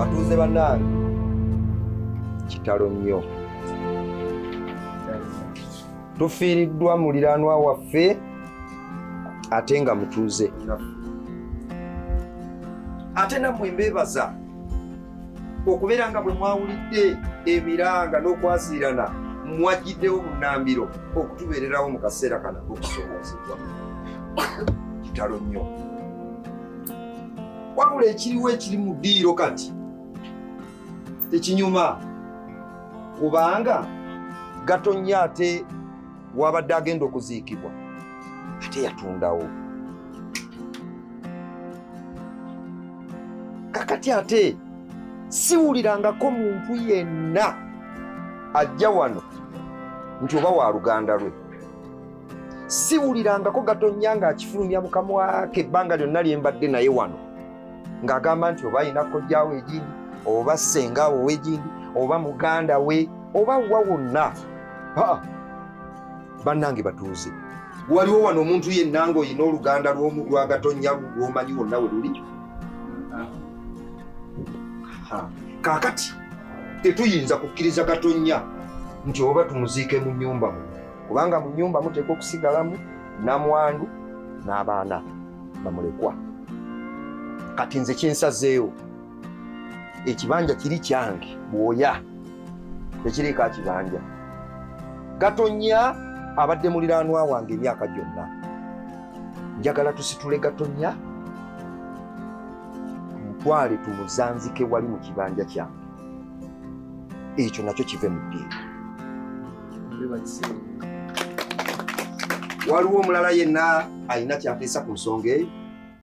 abatuuze bannange kitalo nnyo. Tufiiriddwa muliraanwa waffe ate nga mutuuze. Ate nammwe mbeebaza okubeera nga bwe mwawulidde emiranga n'okwasiirana mwajjiddewo bunnambiro okutubeererawo mu kaseera kano okusoboozebwa. Kitalo nnyo. Wabula ekiriwo ekiri mu ddiiro kati tekinyuma, kubanga Gatonnya ate wabadde agenda okuziikibwa ate yatundawo. Kakati ate siwulirangako muntu yenna ajja wano nti oba wa luganda lwe. Siwulirangako Gatonnya ng'akifulumya mu kamwa ke ebbanga lyonna lye mbadde naye wano ng'agamba nti oba ayina kojjaawe egindi, oba ssengaawe ow'egindi, oba muganda we, oba wa wonna. Bannange batuuze, waliwo wano omuntu yenna ng'olina oluganda lwa Gatonnya lw'omanyi wonna we luli? Kaakati tetuyinza kukkiriza Gatonnya nti oba tumuziike mu nnyumba mu, kubanga mu nnyumba muteekwa okusigalamu nnamwandu n'abaana bamulekwa. Kati nze kinsazeewo, ekibanja kiri kyange bwoya, tekiriiko akibanja. Gatonnya abadde muliraanwa wange emyaka gyonna. Njagala tusitule Gatonnya tumutwale tumuzanzike wali mu kibanja kyange. Ekyo nakyo kive mu ddiiro. Waliwo omulala yenna alina kyateesa ku nsonga eyo?